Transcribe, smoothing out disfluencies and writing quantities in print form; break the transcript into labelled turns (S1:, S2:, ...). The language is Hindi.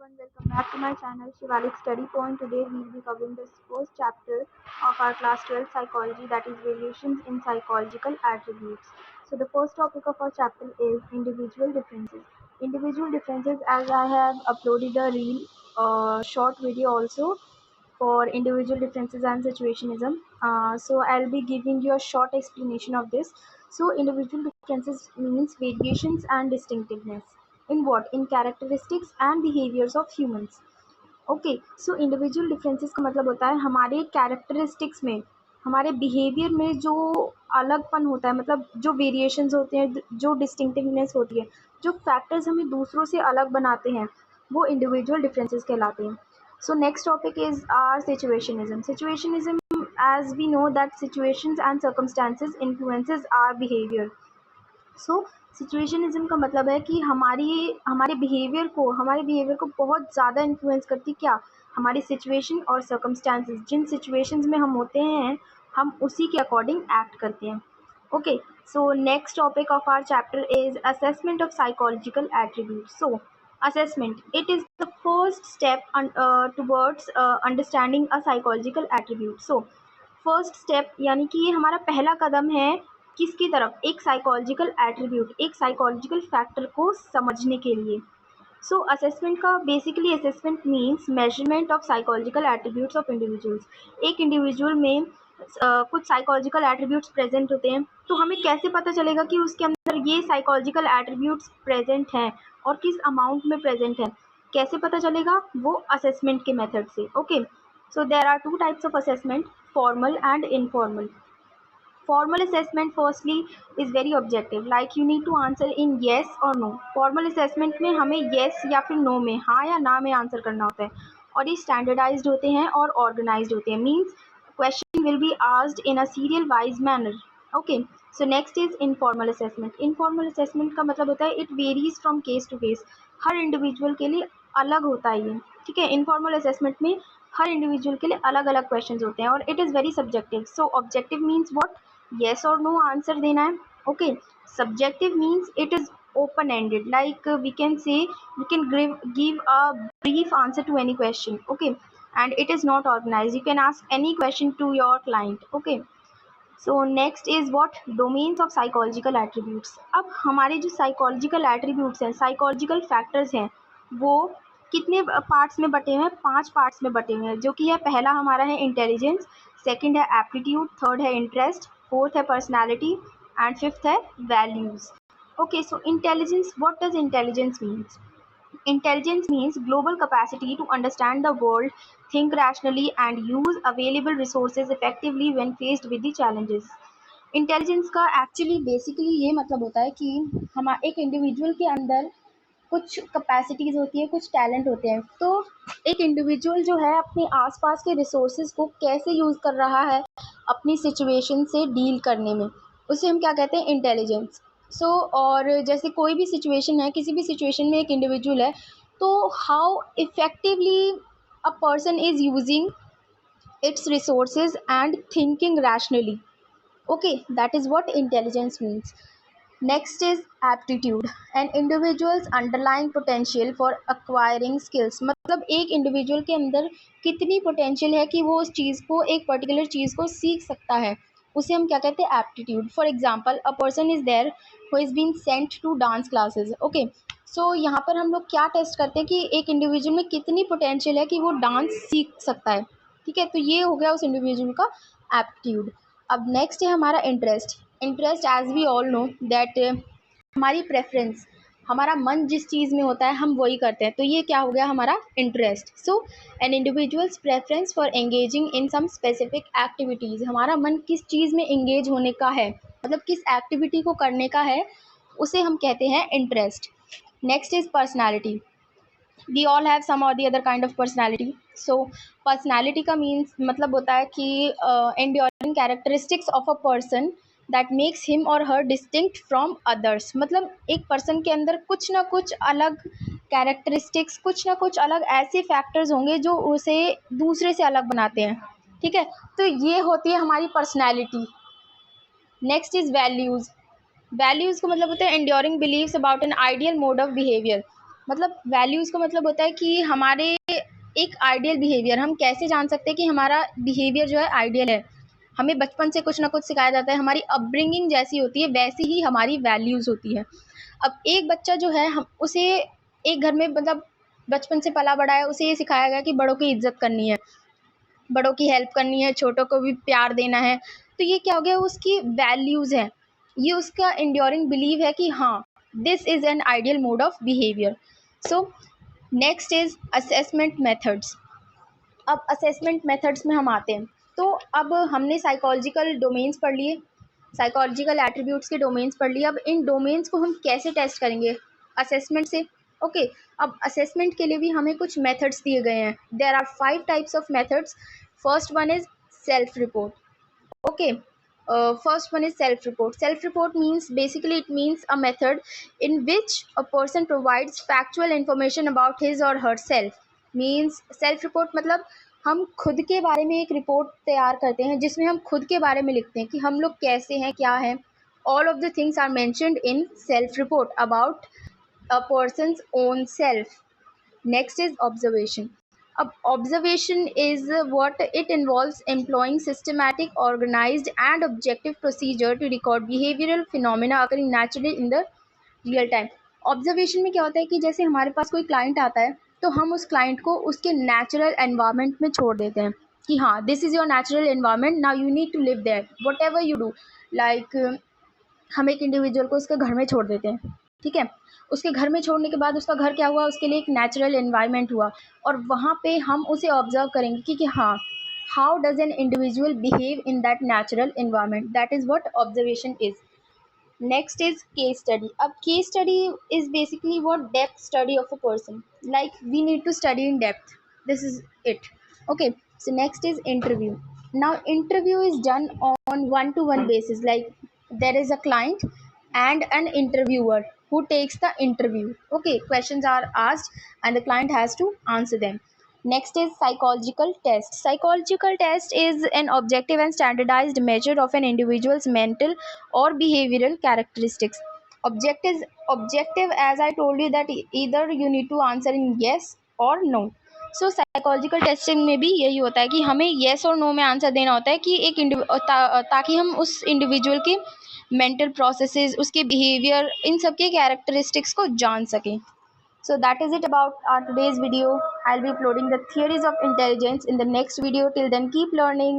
S1: everyone, welcome back to my channel Shivalik Study Point. Today we will be covering the first chapter of our class 12 psychology, that is variations in psychological attributes. So the first topic of our chapter is individual differences. Individual differences, as I have uploaded a reel short video also for individual differences and situationism. So I'll be giving you a short explanation of this. So individual differences means variations and distinctiveness. In what? In characteristics and behaviors of humans. Okay, so individual differences का मतलब होता है हमारे कैरेक्टरिस्टिक्स में, हमारे बिहेवियर में जो अलगपन होता है, मतलब जो वेरिएशंस होते हैं, जो डिस्टिंक्टिवनेस होती है, जो फैक्टर्स हमें दूसरों से अलग बनाते हैं, वो इंडिविजुअल डिफरेंसेस कहलाते हैं. So next topic is our situationism. Situationism, as we know that situations and circumstances influences our behavior. सो सिचुएशनिज्म का मतलब है कि हमारे बिहेवियर को बहुत ज़्यादा इन्फ्लुएंस करती क्या, हमारी सिचुएशन और सर्कमस्टांसेस. जिन सिचुएशंस में हम होते हैं हम उसी के अकॉर्डिंग एक्ट करते हैं. Okay, so next topic of our chapter is assessment of psychological attribute. So assessment, it is the first step towards understanding a psychological attribute. So first step यानी कि ये हमारा पहला कदम है किसकी तरफ, एक साइकोलॉजिकल एट्रीब्यूट, एक साइकोलॉजिकल फैक्टर को समझने के लिए. सो असेसमेंट का basically, assessment means measurement of psychological attributes of individuals. एक इंडिविजुअल में कुछ साइकोलॉजिकल एट्रीब्यूट्स प्रेजेंट होते हैं, तो हमें कैसे पता चलेगा कि उसके अंदर ये साइकोलॉजिकल एट्रीब्यूट्स प्रेजेंट हैं और किस अमाउंट में प्रेजेंट है, कैसे पता चलेगा, वो असेसमेंट के मेथड से. Okay, so there are two types of assessment, formal and informal. Formal assessment firstly is very objective, like you need to answer in yes or no. Formal assessment में हमें yes या फिर no में, हाँ या ना में आंसर करना होता है, और ये standardized होते हैं और organized होते हैं. Means question will be asked in a serial wise manner. Okay, so next is informal assessment. Informal assessment का मतलब होता है it varies from case to case. Her individual के लिए अलग होता है ये, ठीक है. इनफॉर्मल असेसमेंट में हर इंडिविजुअल के लिए अलग अलग क्वेश्चंस होते हैं और it is very subjective. So objective means what, yes और नो आंसर देना है. Okay, subjective means it is open ended, like we can say we can give a brief answer to any question. Okay, and it is not organise, you can ask any question to your client. Okay, so next is what, domains of psychological attributes. अब हमारे जो साइकोलॉजिकल एट्रीब्यूट्स हैं, साइकोलॉजिकल फैक्टर्स हैं, वो कितने पार्ट्स में बटे हुए हैं, 5 पार्ट्स में बटे हुए हैं, जो कि है पहला हमारा है इंटेलिजेंस, सेकंड है एप्टीट्यूड, थर्ड है इंटरेस्ट, फोर्थ है पर्सनालिटी एंड फिफ्थ है values. Okay, so intelligence, what does intelligence means? Intelligence means global capacity to understand the world, think rationally and use available resources effectively when faced with the challenges. Intelligence का एक्चुअली बेसिकली ये मतलब होता है कि हम एक इंडिविजुअल के अंदर कुछ कैपेसिटीज़ होती है, कुछ टैलेंट होते हैं. तो एक इंडिविजुअल जो है अपने आसपास के रिसोर्सेज को कैसे यूज़ कर रहा है अपनी सिचुएशन से डील करने में, उसे हम क्या कहते हैं, इंटेलिजेंस. सो और जैसे कोई भी सिचुएशन है, किसी भी सिचुएशन में एक इंडिविजुअल है, तो how effectively a person is using its resources and thinking rationally. Okay, that is what intelligence means. Next is aptitude, an individual's underlying potential for acquiring skills. मतलब एक इंडिविजुअल के अंदर कितनी पोटेंशियल है कि वो उस चीज़ को, एक पर्टिकुलर चीज़ को सीख सकता है, उसे हम क्या कहते हैं, aptitude. For example, a person is there who is been sent to dance classes. Okay, so यहाँ पर हम लोग क्या टेस्ट करते हैं कि एक इंडिविजुअल में कितनी पोटेंशियल है कि वो डांस सीख सकता है. ठीक है, तो ये हो गया उस इंडिविजुअल का एप्टीट्यूड. अब नेक्स्ट है हमारा interest. Interest, as we all know that, हमारी प्रेफरेंस, हमारा मन जिस चीज़ में होता है हम वही करते हैं, तो ये क्या हो गया हमारा interest. So an individual's preference for engaging in some specific activities. हमारा मन किस चीज़ में एंगेज होने का है, मतलब किस एक्टिविटी को करने का है, उसे हम कहते हैं interest. Next is personality. We all have some or the other kind of personality. So personality का मीन्स मतलब होता है कि enduring characteristics of a person that makes him or her distinct from others. मतलब एक पर्सन के अंदर कुछ ना कुछ अलग कैरेक्टरिस्टिक्स, कुछ ना कुछ अलग ऐसे फैक्टर्स होंगे जो उसे दूसरे से अलग बनाते हैं. ठीक है, तो ये होती है हमारी personality. Next is values. Values का मतलब होता है enduring beliefs about an ideal mode of behaviour.
S2: मतलब वैल्यूज़ का मतलब होता है कि हमारे एक आइडियल बिहेवियर, हम कैसे जान सकते हैं कि हमारा बिहेवियर जो है आइडियल है। हमें बचपन से कुछ ना कुछ सिखाया जाता है, हमारी अपब्रिंगिंग जैसी होती है वैसी ही हमारी वैल्यूज़ होती है। अब एक बच्चा जो है, हम उसे एक घर में मतलब बचपन से पला बड़ा है, उसे ये सिखाया गया कि बड़ों की इज्जत करनी है, बड़ों की हेल्प करनी है, छोटों को भी प्यार देना है। तो ये क्या हो गया, उसकी वैल्यूज़ हैं, ये उसका इंड्योरिंग बिलीव है कि हाँ, this is an ideal mode of behaviour. So next is assessment methods. अब असेसमेंट मेथड्स में हम आते हैं। तो अब हमने साइकोलॉजिकल डोमेन्स पढ़ लिए, साइकोलॉजिकल एट्रीब्यूट्स के डोमेन्स पढ़ लिए। अब इन डोमेन्स को हम कैसे टेस्ट करेंगे? असेसमेंट से। ओके, अब असेसमेंट के लिए भी हमें कुछ मेथड्स दिए गए हैं। There are 5 types of methods. First one is self report. Okay, first one is self-report. Self-report means, basically it means a method in which a person provides factual information about his or herself. Means self-report मतलब हम खुद के बारे में एक रिपोर्ट तैयार करते हैं जिसमें हम खुद के बारे में लिखते हैं कि हम लोग कैसे हैं, क्या हैं। All of the things are mentioned in self-report about a person's own self. Next is observation. Observation is what it involves employing systematic, organized, and objective procedure to record behavioral phenomena occurring naturally in the real time. Observation में क्या होता है कि जैसे हमारे पास कोई क्लाइंट आता है तो हम उस क्लाइंट को उसके नेचुरल एनवायरनमेंट में छोड़ देते हैं कि हाँ, this is your natural environment, now you need to live there, whatever you do. Like हम एक इंडिविजुअल को उसके घर में छोड़ देते हैं, ठीक है। उसके घर में छोड़ने के बाद उसका घर क्या हुआ, उसके लिए एक नेचुरल एनवायरनमेंट हुआ, और वहाँ पे हम उसे ऑब्जर्व करेंगे कि हाँ, how does an individual behave in that natural environment, that is what observation is. Next is case study. अब case study is basically what depth study of a person. Like we need to study in depth. This is it. Okay. So next is interview. Now interview is done on one-to-one basis. Like there is a client and an interviewer who takes the interview. Okay. Questions are asked and the client has to answer them. Next is psychological test. Psychological test is an objective and standardized measure of an individual's mental or behavioral characteristics. Objective, as I told you, that either you need to answer in yes or no. So psychological testing में भी यही होता है कि हमें येस और नो में आंसर देना होता है कि एक ताकि हम उस इंडिविजुअल के मेंटल प्रोसेसेस, उसके बिहेवियर, इन सब के कैरेक्टरिस्टिक्स को जान सकें. So that is it about our today's video. I'll be uploading the theories of intelligence in the next video. Till then, keep learning.